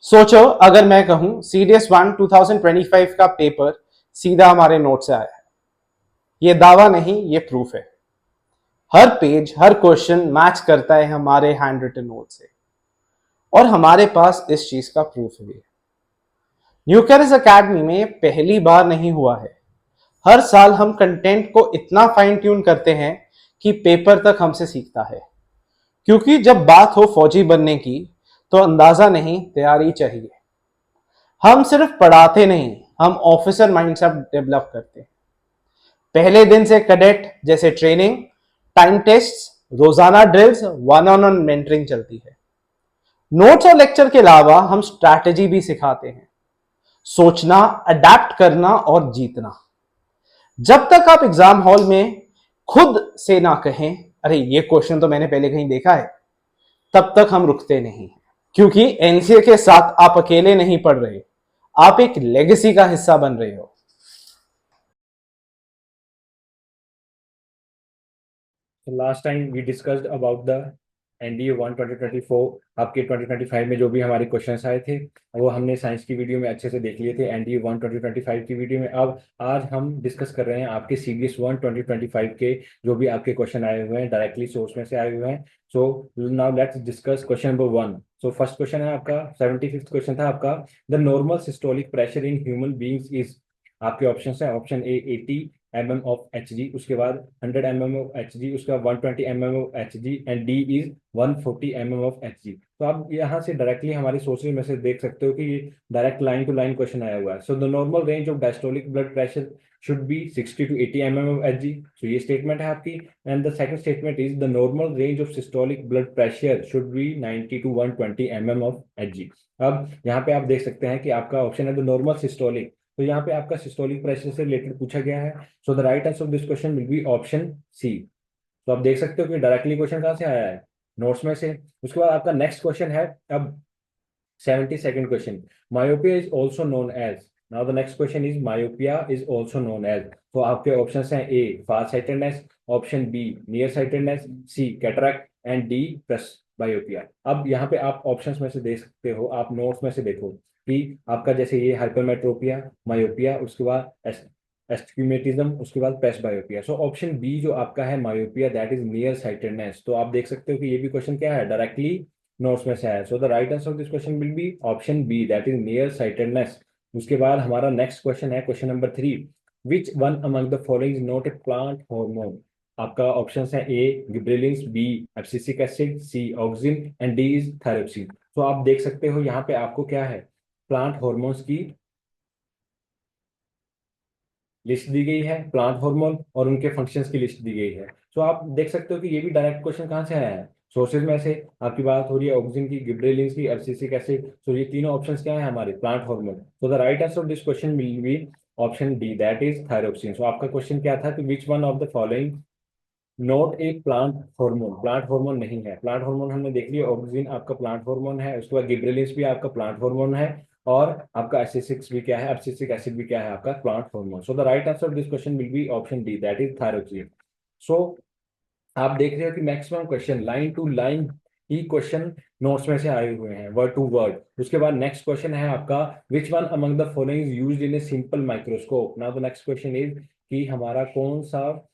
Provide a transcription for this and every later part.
सोचो अगर मैं कहूं CDS 1 2025 का पेपर सीधा हमारे नोट से आया है। ये दावा नहीं, ये प्रूफ है। हर पेज, हर क्वेश्चन मैच करता है हमारे हैंड रिटन नोट से, और हमारे पास इस चीज का प्रूफ भी है। न्यूकैरिस एकेडमी में पहली बार नहीं हुआ है। हर साल हम कंटेंट को इतना फाइन ट्यून करते हैं कि पेपर तक हमसे सीखता है। क्योंकि जब बात हो फौजी बनने की, तो अंदाजा नहीं, तैयारी चाहिए। हम सिर्फ पढ़ाते नहीं, हम ऑफिसर माइंडसेट डेवलप करते हैं। पहले दिन से कैडेट जैसे ट्रेनिंग, टाइम टेस्ट, रोजाना drills, one on one mentoring चलती है। नोट्स और लेक्चर के अलावा हम स्ट्रैटेजी भी सिखाते हैं, सोचना, अडेप्ट करना और जीतना। जब तक आप एग्जाम हॉल में खुद से ना कहें, अरे ये क्वेश्चन तो मैंने पहले कहीं देखा है, तब तक हम रुकते नहीं। क्योंकि एनसीए के साथ आप अकेले नहीं पढ़ रहे, आप एक लेगेसी का हिस्सा बन रहे हो। So last time we discussed about the NDA 1 2024। आपके 2025 में जो भी हमारे क्वेश्चंस आए थे वो हमने साइंस की वीडियो में अच्छे से देख लिए थे, NDA 1 2025 की वीडियो में। अब आज हम डिस्कस कर रहे हैं आपके CDS 1 2025 के जो भी आपके क्वेश्चन आए हुए हैं, डायरेक्टली सोर्स में से आए हुए हैं। So now let's discuss question number 1। So first question है आपका, 75th क्वेश्चन था आपका, the normal systolic pressure in human beings is. आपके ऑप्शन है, option A 80 mm of Hg, उसके बाद 100 mm ऑफ Hg, उसके बाद 120 mm of Hg, and D is 140 mm of Hg। तो आप यहाँ से डायरेक्टली हमारे सोर्सेज में से देख सकते हो कि ये direct line to line question आया हुआ है। So the normal range of diastolic blood pressure should be 60 to 80 mm of Hg। So ये स्टेटमेंट है आपकी। And the second statement is the normal range of systolic blood pressure should be 90 to 120 mm of Hg। अब यहाँ पे आप देख सकते हैं कि आपका ऑप्शन है द नॉर्मल सिस्टोलिक, तो यहाँ पे आपका सिस्टोलिक प्रेशर से रिलेटेड पूछा गया है। So the right answer of this question will be option C. तो आप देख सकते हो कि डायरेक्टली क्वेश्चन कहाँ से आया है, नोट्स में से। उसके बाद आपका नेक्स्ट क्वेश्चन है अब 72nd question, myopia is also known as. Now the next question is myopia is also known as. तो आपके ऑप्शन हैं A far sightedness, option B near sightedness, C cataract, and D presbyopia. अब यहाँ पे आप options में से देख सकते हो, आप नोट्स में से देखो कि आपका जैसे ये हाइपरमेट्रोपिया, मायोपिया, उसके बाद एस्टिग्मेटिज्म, उसके बाद प्रेस बायोपिया। सो ऑप्शन बी जो आपका है myopia, that is near sightedness. तो आप देख सकते हो कि ये भी क्वेश्चन क्या है, डायरेक्टली नोट्स में से आया। So the right answer of this question will be option B, that is near sightedness. उसके बाद हमारा नेक्स्ट क्वेश्चन है question number 3, which one among the following is not a plant hormone. आपका option है A gibberellins, B abscisic acid, C auxin, and D is thyroxine. तो आप देख सकते हो यहाँ पे आपको क्या है, प्लांट हार्मोन्स की लिस्ट दी गई है, प्लांट हार्मोन और उनके फंक्शंस की लिस्ट दी गई है। सो आप देख सकते हो कि ये भी डायरेक्ट क्वेश्चन कहाँ से आया है, सोर्सेज में से। आपकी बात हो रही है ऑक्सिन की, गिबरेलिंस की, एब्सिसिक एसिड। सो ये तीनों ऑप्शंस क्या है हमारे, plant hormone. So the right answer of this question will be option D, that is thyroxine. So आपका क्वेश्चन क्या था कि which one of the following not a plant hormone. Plant hormone नहीं है, प्लांट हार्मोन हमने देख लिया, oxygen आपका प्लांट हार्मोन है, उसके बाद गिबरेलिंस भी आपका प्लांट हार्मोन है, और आपका एसिसिक्स भी क्या है, एब्सिसिक एसिड भी क्या है आपका plant hormone. So the right answer of this question will be option D, that is thyroxine. So आप देख रहे हो कि maximum question line to line ही क्वेश्चन नोट्स में से आए हुए हैं, वर्ड टू वर्ड। उसके बाद नेक्स्ट क्वेश्चन है आपका, which one among the following is used in a simple microscope. Now the next question is कि हमारा कौन सा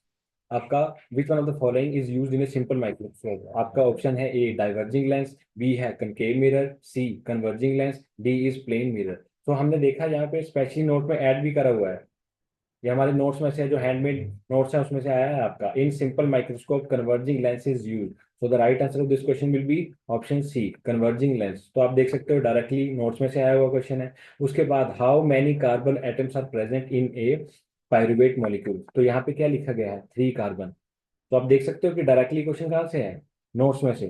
आपका which one of the following is used in a simple microscope. आपका ऑप्शन है ए डाइवर्जिंग लेंस, बी है concave mirror, C converging lens, D is plane mirror. तो हमने देखा यहाँ पे स्पेशली नोट में ऐड भी करा हुआ है, ये हमारे नोट्स में से जो हैंडमेड नोट्स है उसमें से आया है आपका, in simple microscope converging lens is use. So the right answer of this question will be option C converging lens. तो आप देख सकते हो डायरेक्टली नोट्स में से आया हुआ क्वेश्चन है। उसके बाद how many carbon atoms are present in a pyruvate molecule. तो यहाँ पे क्या लिखा गया है, 3 कार्बन। तो आप देख सकते हो कि डायरेक्टली क्वेश्चन कहाँ से है, नोट्स में से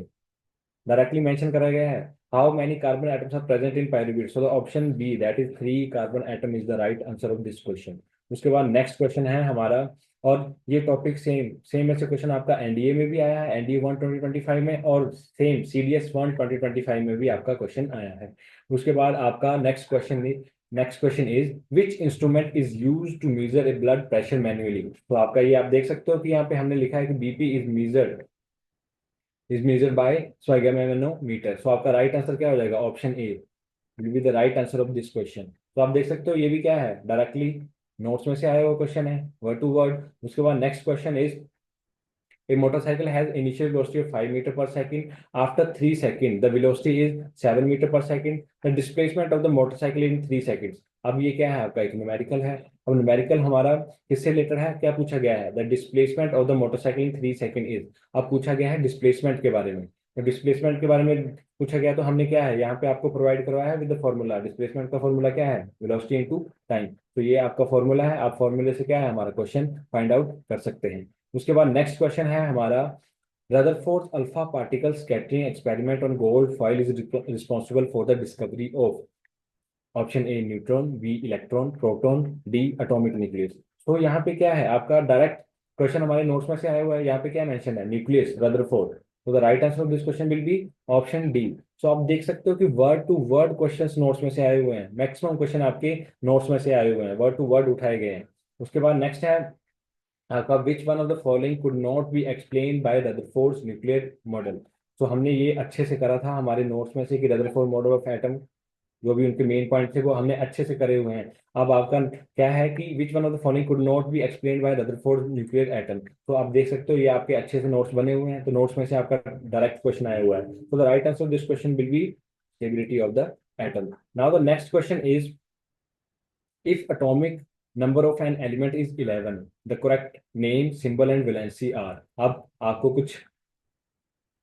डायरेक्टली मेंशन करा गया है, how many carbon atoms are present in pyruvate. So the option B, that is 3 carbon atom is the right answer of this question. उसके बाद नेक्स्ट क्वेश्चन है हमारा, और ये टॉपिक सेम सेम ऐसे क्वेश्चन आपका एनडीए में भी आया है, एनडीए 1 2025 में, और सेम सीडीएस 1 2025 में भी आपका क्वेश्चन आया है। उसके बाद आपका next question is which instrument is use to measure a blood pressure manually. तो आपका ये आप देख सकते हो कि यहाँ पे हमने लिखा है कि बीपी इज मेजर्ड बाय स्वाइगरमैनोमीटर। सो आपका राइट आंसर क्या हो जाएगा, option A will be the right answer of this question. तो आप देख सकते हो ये भी क्या है, डायरेक्टली नोट्स में से आया हुआ क्वेश्चन है, वर्ड टू वर्ड। उसके बाद next question is a motorcycle has initial velocity of 5 meter per second. After 3 seconds, the velocity is 7 meter per second. The displacement of the motorcycle in 3 seconds. अब ये क्या है आपका, एक numerical है। अब न्यूमेरिकल हमारा किससे रिलेटेड है, क्या पूछा गया है, the displacement of the motorcycle in 3 second is. अब पूछा गया है डिस्प्लेसमेंट के बारे में। तो डिस्प्लेसमेंट के बारे में पूछा गया, तो हमने क्या है यहाँ पे आपको प्रोवाइड करवाया है विद द फॉर्मूला। डिस्प्लेसमेंट का फॉर्मूला क्या है, वेलोसिटी इनटू टाइम। तो ये आपका फॉर्मूला है, आप फॉर्मूले से क्या है हमारा क्वेश्चन फाइंड आउट कर सकते हैं। उसके बाद नेक्स्ट क्वेश्चन है हमारा, Rutherford alpha particle scattering experiment on gold foil is responsible for the discovery of. Option A neutron, B electron, proton, D atomic nucleus. तो यहाँ पे क्या है आपका डायरेक्ट क्वेश्चन हमारे नोट्स में से आया हुआ है, यहाँ पे क्या मेंशन है, न्यूक्लियस, रदरफोर्ड। तो the right answer of this question will be option D. So आप देख सकते हो कि word to word questions notes में से आए हुए हैं, मैक्सिमम क्वेश्चन आपके नोट्स में से आए हुए हैं, वर्ड टू वर्ड उठाए गए हैं। उसके बाद नेक्स्ट है आपका, which one of the following could not be explain by Rutherford's nuclear model. तो हमने ये अच्छे से करा था हमारे नोट्स में से कि रदरफोर्ड मॉडल ऑफ एटम, जो भी उनके मेन पॉइंट थे वो हमने अच्छे से करे हुए हैं। अब आपका क्या है कि which one of the following could not be explain by Rutherford nuclear atom. तो आप देख सकते हो ये आपके अच्छे से नोट्स बने हुए हैं, तो नोट्स में से आपका डायरेक्ट क्वेश्चन आया हुआ है। तो the right answer of this question will B stability of the atom. Now the next question is, if atomic number of an element is 11, the correct name, symbol and valency are। अब आपको कुछ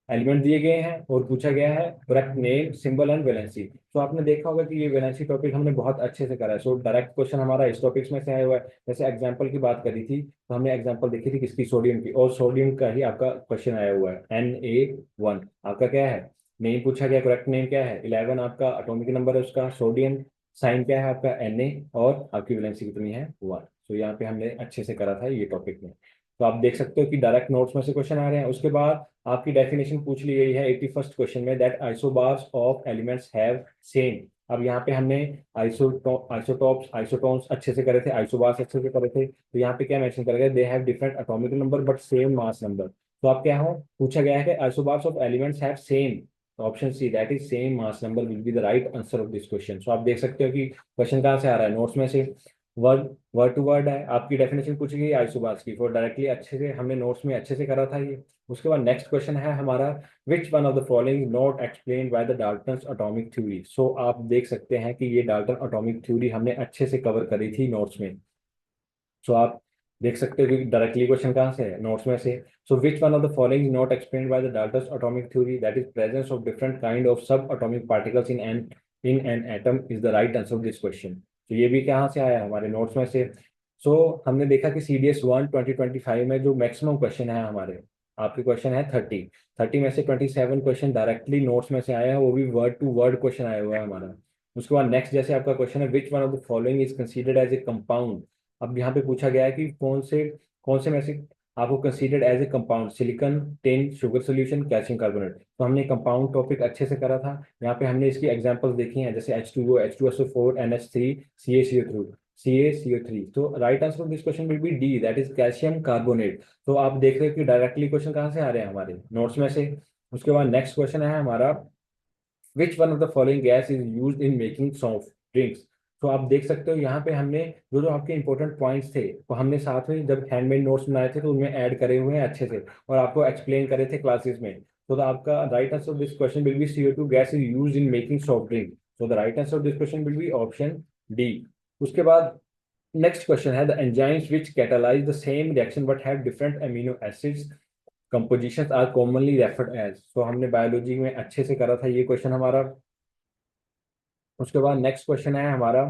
element दिए गए हैं और पूछा गया है correct name, symbol and valency. तो आपने देखा होगा कि ये वैलेंसी टॉपिक हमने बहुत अच्छे से करा है। सो डायरेक्ट क्वेश्चन हमारा इस टॉपिक्स में से आया हुआ है। जैसे एग्जांपल की बात करी थी तो हमने एग्जांपल देखी थी किसकी, सोडियम की, और सोडियम का ही आपका क्वेश्चन आया हुआ है, Na1 आपका क्या है, नेम पूछा गया, करेक्ट नेम क्या है, 11 आपका अटोमिक नंबर है उसका, सोडियम साइन क्या है आपका Na, और आपकी वैलेंसी कितनी है 1। तो यहाँ पे हमने अच्छे से करा था ये टॉपिक में। तो आप देख सकते हो कि डायरेक्ट नोट्स में से क्वेश्चन आ रहे हैं। उसके बाद आपकी डेफिनेशन पूछ ली गई है 81st क्वेश्चन में, that isobars of elements have same. अब यहाँ पे हमने आइसोटॉप्स, आइसोटोन्स अच्छे से करे थे, आइसोबार्स अच्छे से करे थे। तो यहाँ पे क्या मेंशन करेगा, they have different atomic number but same mass number. तो आप क्या हो, पूछा गया है कि isobars of elements have same, तो option C that is same mass number will be the right answer of this question. So आप देख सकते हो कि क्वेश्चन कहाँ से आ रहा है, नोट्स में से। वर्ड वर्ड टू वर्ड है, आपकी डेफिनेशन पूछी गई आइसोबार्स की, फॉर डायरेक्टली अच्छे से हमने नोट्स में अच्छे से करा था ये। उसके बाद नेक्स्ट क्वेश्चन है हमारा, which one of the following not explain by the Dalton's atomic theory. So आप देख सकते हैं कि ये डाल्टन एटॉमिक थ्योरी हमने अच्छे से कवर करी थी नोट्स में। सो आप देख सकते हो कि डायरेक्टली क्वेश्चन कहाँ से है, नोट्स में से। So which one of the following not explained by the Dalton's atomic theory, that is presence of different kind of subatomic particles in an atom is the right answer of this question. तो ये भी कहाँ से आया है, हमारे notes में से। सो हमने देखा कि CDS 1 2025 में जो मैक्सिमम क्वेश्चन है हमारे, आपके क्वेश्चन है 30 में से 27 क्वेश्चन डायरेक्टली नोट्स में से आए हैं, वो भी वर्ड टू वर्ड क्वेश्चन आया हुआ है हमारा। उसके बाद नेक्स्ट जैसे आपका क्वेश्चन है, which one of the following is considered as a compound. अब यहाँ पे पूछा गया है कि कौन से में से आपको considered as a compound, silicon, tin, sugar solution, calcium carbonate. तो हमने कंपाउंड टॉपिक अच्छे से करा था, यहाँ पे हमने इसकी एग्जांपल्स देखी हैं, जैसे H2O, H2SO4, NH3, CaCO3। तो right answer of this question will B D, that is calcium carbonate. तो आप देख रहे हो कि डायरेक्टली क्वेश्चन कहाँ से आ रहे हैं, हमारे नोट्स में से। उसके बाद नेक्स्ट क्वेश्चन है हमारा, which one of the following gas is use in making soft drinks. तो आप देख सकते हो यहाँ पे हमने जो जो आपके इंपॉर्टेंट पॉइंट्स थे वो हमने साथ में जब हैंडमेड नोट्स बनाए थे तो उनमें ऐड करे हुए हैं अच्छे से, और आपको एक्सप्लेन करे थे क्लासेस में। तो आपका right answer of this question will be CO2 gas is use in making soft drink. So the right answer of this question will be option D. उसके बाद नेक्स्ट क्वेश्चन है, the enzymes which catalyse the same reaction but have different amino acids compositions are commonly referred as. तो हमने biology में अच्छे से करा था ये क्वेश्चन हमारा। उसके बाद नेक्स्ट क्वेश्चन है हमारा,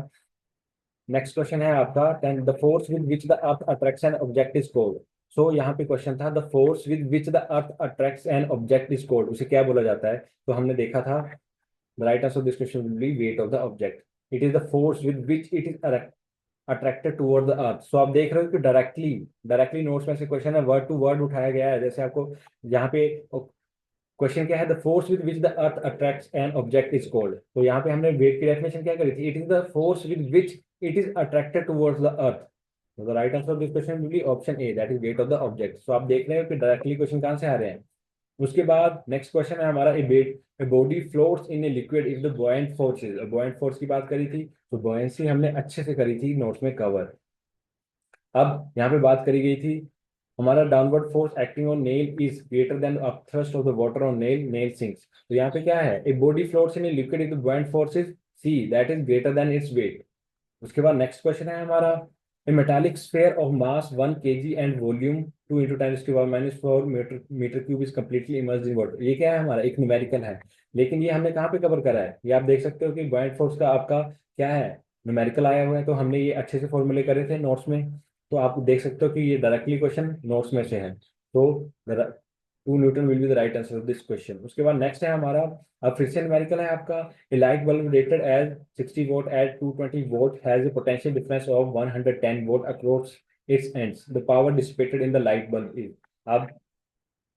नेक्स्ट क्वेश्चन है आपका, the force with which the earth attracts an object is called. So यहाँ पे क्वेश्चन था, the force with which the earth attracts an object is called, उसे क्या बोला जाता है। तो हमने देखा था the right answer of this question will be weight of the object. It is the force with which it is attracted toward the earth. So आप देख रहे हो कि डायरेक्टली डायरेक्टली नोट्स में से क्वेश्चन है, वर्ड टू वर्ड उठाया गया है। जैसे आपको यहाँ पे क्वेश्चन क्या है, the force with which the earth attracts an object is called. तो यहाँ पे हमने वेट की डेफिनेशन क्या करी थी, it is the force with which it is attracted towards the earth. तो the right answer of this question will be option A, that is weight of the object. So आप देख रहे हो कि डायरेक्टली क्वेश्चन कहाँ से आ रहे हैं, उसके बाद नेक्स्ट क्वेश्चन है हमारा, a body floats in a liquid if the buoyant forces, buoyant force की बात करी थी, तो buoyancy हमने अच्छे से करी थी नोट्स में कवर। अब यहाँ पे बात करी गई थी हमारा downward force acting on nail is greater than upthrust of the water on nail, nail sinks. तो यहाँ पे क्या है, a body floats in a liquid if the buoyant force is c that is greater than its weight। उसके बाद next question है हमारा, a metallic sphere of mass 1 kg and volume 2 × 10⁻⁴ metre cube is completely immersed in water. ये क्या है हमारा, एक numerical है, लेकिन ये हमने कहाँ पे कवर करा है, ये आप देख सकते हो कि buoyant फोर्स का आपका क्या है, न्यूमेरिकल आया हुआ है, तो हमने ये अच्छे से फॉर्मूले करे थे नोट्स में। तो आप देख सकते हो कि ये डायरेक्टली क्वेश्चन नोट्स में से है। तो 2 Newton will be the right answer of this question. उसके बाद नेक्स्ट है हमारा, अब फिर से न्यूमेरिकल है आपका, a light bulb rated as 60 watt at 220 watt has a potential difference of 110 watt across its ends. The power dissipated in the light bulb is। अब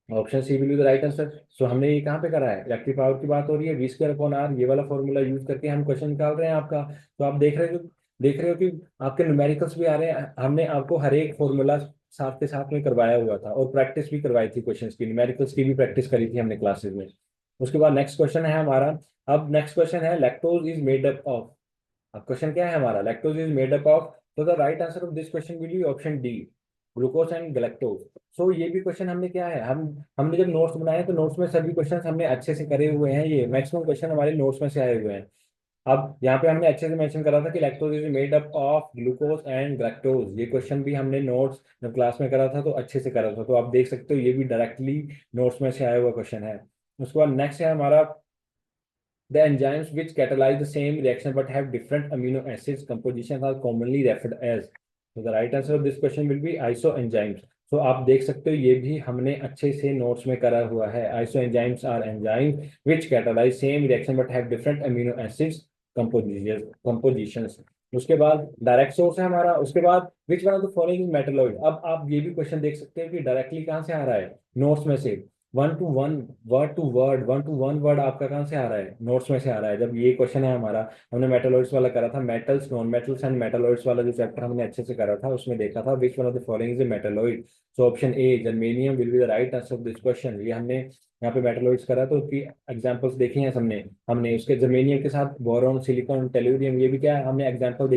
option C will be the right answer. So हमने ये कहाँ पे करा है, electric power की बात हो रही है, v² r, ये वाला फॉर्मूला यूज करके हम क्वेश्चन निकाल रहे हैं आपका। तो आप देख रहे हो कि आपके न्यूमेरिकल्स भी आ रहे हैं, हमने आपको हर एक फॉर्मूला साथ के साथ में करवाया हुआ था, और प्रैक्टिस भी करवाई थी क्वेश्चंस की, न्यूमेरिकल्स की भी प्रैक्टिस करी थी हमने क्लासेस में। उसके बाद नेक्स्ट क्वेश्चन है हमारा, अब नेक्स्ट क्वेश्चन है lactose is made up of. अब क्वेश्चन क्या है हमारा, lactose is made up of, तो the right answer of this question will be option D, glucose and galactose. So ये भी क्वेश्चन हमने क्या है, हमने जब नोट्स बनाए तो नोट्स में सभी क्वेश्चन हमने अच्छे से करे हुए हैं, ये मैक्सिमम क्वेश्चन हमारे नोट्स में से आए हुए हैं। अब यहाँ पे हमने अच्छे से मेंशन करा था कि lactose is made up of glucose and galactose, ये क्वेश्चन भी हमने नोट्स जब क्लास में करा था तो अच्छे से करा था, तो आप देख सकते हो ये भी डायरेक्टली नोट्स में से आया हुआ क्वेश्चन है। उसके बाद नेक्स्ट है हमारा, the enzymes which catalyze the same reaction but have different amino acids compositions are commonly referred as। So the right answer of this question will be isoenzymes। So आप देख सकते हो ये भी हमने अच्छे से नोट्स में करा हुआ है, isoenzymes are enzymes which catalyze same reaction but have different amino acids compositions। उसके बाद डायरेक्ट सोर्स है हमारा, उसके बाद विच one of the following is metalloid. अब आप ये भी क्वेश्चन देख सकते हो कि डायरेक्टली कहाँ से आ रहा है, नोट्स में से, वन टू वन वर्ड आपका कहाँ से आ रहा है, नोट्स में से आ रहा है। जब ये क्वेश्चन है हमारा, हमने मेटलॉइड्स वाला करा था, metals, non metals and metalloids वाला जो चैप्टर हमने अच्छे से करा था, उसमें देखा था विच one of the following is a metalloid. So option A germanium will be the right answer of this question. ये हमने यहाँ पे मेटलॉइड्स करा तो उसकी एग्जांपल्स देखी हैं हमने हमने उसके जर्मेनियम के साथ बोरॉन, सिलिकॉन, टेलुरियम, ये भी क्या है हमने एग्जाम्पल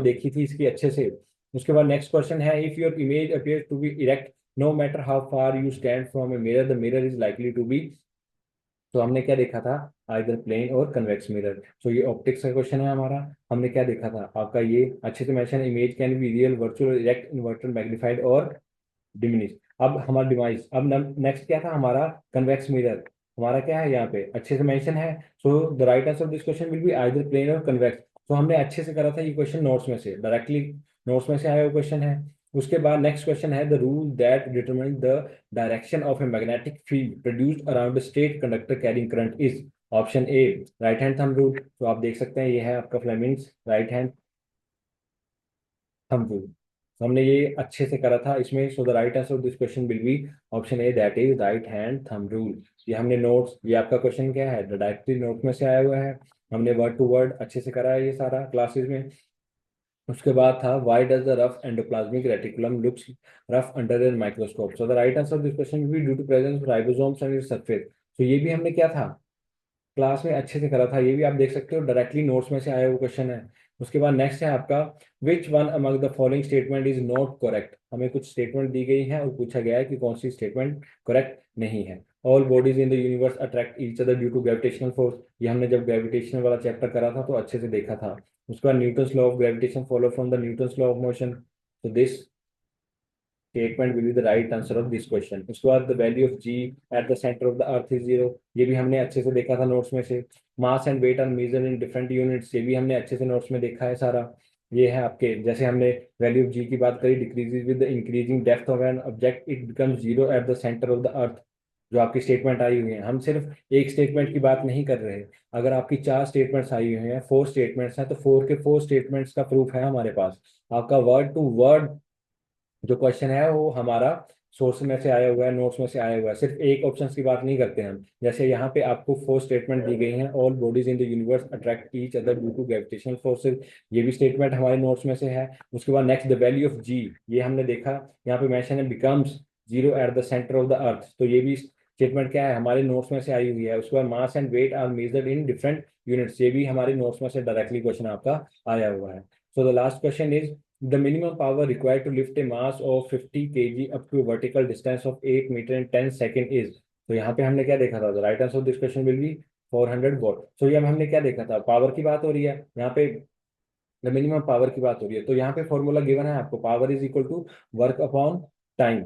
देखी थी इसकी अच्छे से। उसके बाद नेक्स्ट क्वेश्चन है, if your image appear to be erect no matter how far you stand from a mirror the mirror is likely to be। तो हमने क्या देखा था, either plane or convex mirror. सो ये ऑप्टिक्स का क्वेश्चन है हमारा, हमने क्या देखा था आपका, ये अच्छे से mention, image can be real, virtual, erect, inverted, magnified और डिमिनिश। अब हमारा डिवाइस, अब नेक्स्ट क्या था हमारा, कन्वेक्स मिरर, हमारा क्या है यहाँ पे अच्छे से मेंशन है। So the right answer of this question will be either plane or convex. तो हमने अच्छे से करा था ये क्वेश्चन नोट्स में से, डायरेक्टली नोट्स में से आया हुआ क्वेश्चन है। उसके बाद नेक्स्ट क्वेश्चन है, the rule that determine the direction of a magnetic field produced around the state conductor carrying current is. Option A right hand thumb rule. तो आप देख सकते हैं ये है आपका Fleming's right hand thumb rule. तो हमने ये अच्छे से करा था इसमें। सो the right answer of this question will be option A, that is right hand thumb rule. ये हमने नोट्स, ये आपका क्वेश्चन क्या है, डायरेक्टली नोट में से आया हुआ है, हमने वर्ड टू वर्ड अच्छे से करा है ये सारा क्लासेस में। उसके बाद था, why does the rough endoplasmic reticulum looks rough under an microscope. So the right answer of this question will be due to presence of ribosomes and its surface. तो ये भी हमने क्या था, क्लास में अच्छे से करा था, ये भी आप देख सकते हो डायरेक्टली नोट्स में से आया हुआ क्वेश्चन है। उसके बाद नेक्स्ट है आपका, which one among the following statement is not correct. हमें कुछ स्टेटमेंट दी गई है और पूछा गया है कि कौन सी स्टेटमेंट करेक्ट नहीं है। All bodies in the universe attract each other due to gravitational force. ये हमने जब ग्रेविटेशनल वाला चैप्टर करा था तो अच्छे से देखा था। उसके बाद Newton's law of gravitation follow from the Newton's law of motion. तो this statement will be the right answer of this question। उसके बाद the value of g at the center of the earth is 0। ये भी हमने अच्छे से देखा था नोट्स में से। mass and weight are measured in different units। ये भी हमने अच्छे से नोट्स में देखा है सारा। ये है आपके, जैसे हमने वैल्यू ऑफ जी की बात करी, decreases with the increasing depth of an object it becomes zero at the centre of the earth. जो आपकी स्टेटमेंट आई हुई है, हम सिर्फ एक स्टेटमेंट की बात नहीं कर रहे। अगर आपकी 4 स्टेटमेंट्स आई हुई हैं, 4 स्टेटमेंट्स हैं, तो 4 के 4 स्टेटमेंट्स का प्रूफ है हमारे पास। आपका वर्ड टू वर्ड जो क्वेश्चन है वो हमारा सोर्स में से आया हुआ है, नोट्स में से आया हुआ है, सिर्फ एक ऑप्शन की बात नहीं करते हम। जैसे यहाँ पे आपको 4 स्टेटमेंट दी गई हैं, all bodies in the universe attract each other due to gravitational forces, ये भी स्टेटमेंट हमारे नोट्स में से है। उसके बाद नेक्स्ट द वैल्यू ऑफ जी, ये हमने देखा यहाँ पे मेंशन है, becomes zero at the centre of the earth, तो ये भी स्टेटमेंट क्या है, हमारे नोट्स में से आई हुई है। उसके बाद mass and weight are measured in different units, ये भी हमारे नोट्स में से डायरेक्टली क्वेश्चन आपका आया हुआ है। So the last question is the minimum power required to lift a mass of 50 kg up to vertical distance of 8 metre in 10 second is. तो यहाँ पे हमने क्या देखा था, the right answer of this question will be 400 watt. So ये हमने क्या देखा था, पावर की बात हो रही है यहाँ पे, द मिनिमम पावर की बात हो रही है। तो यहाँ पे फॉर्मूला गिवन है आपको, power is equal to work upon time.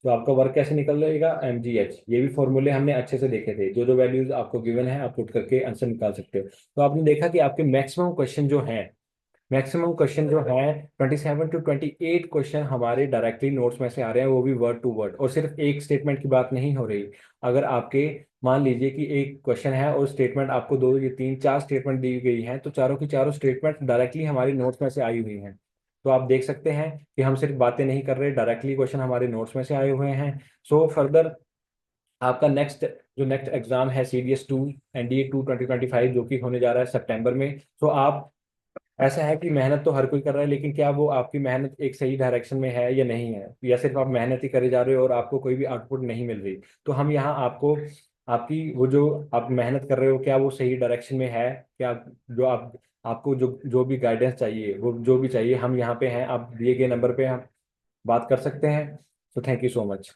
तो आपका वर्क कैसे निकल जाएगा, mgh। ये भी फॉर्मूले हमने अच्छे से देखे थे, जो जो वैल्यूज आपको गिवन है आप पुट करके आंसर निकाल सकते हो। तो आपने देखा कि आपके मैक्सिमम क्वेश्चन जो हैं, मैक्सिमम क्वेश्चन जो है 27 to 28 क्वेश्चन हमारे डायरेक्टली नोट्स में से आ रहे हैं, वो भी वर्ड टू वर्ड। और सिर्फ एक स्टेटमेंट की बात नहीं हो रही। अगर आपके मान लीजिए कि एक क्वेश्चन है और स्टेटमेंट आपको 2 या 3 4 स्टेटमेंट दी गई हैं, तो चारों की चारों स्टेटमेंट डायरेक्टली हमारे नोट्स में से आई हुई हैं। तो आप देख सकते हैं कि हम सिर्फ बातें नहीं कर रहे, डायरेक्टली क्वेश्चन हमारे नोट्स में से आए हुए हैं। सो फर्दर आपका नेक्स्ट एग्जाम है CDS 2 NDA 2 2025, जो कि होने जा रहा है सितंबर में। तो आप, ऐसा है कि मेहनत तो हर कोई कर रहा है, लेकिन क्या वो आपकी मेहनत एक सही डायरेक्शन में है या नहीं है, या सिर्फ आप मेहनत ही करे जा रहे हो और आपको कोई भी आउटपुट नहीं मिल रही। तो हम यहाँ आपको, आपकी वो जो आप मेहनत कर रहे हो, क्या वो सही डायरेक्शन में है, क्या जो आपको जो भी गाइडेंस चाहिए, वो जो भी चाहिए, हम यहाँ पे हैं, आप दिए गए नंबर पे हम बात कर सकते हैं। तो थैंक यू सो मच।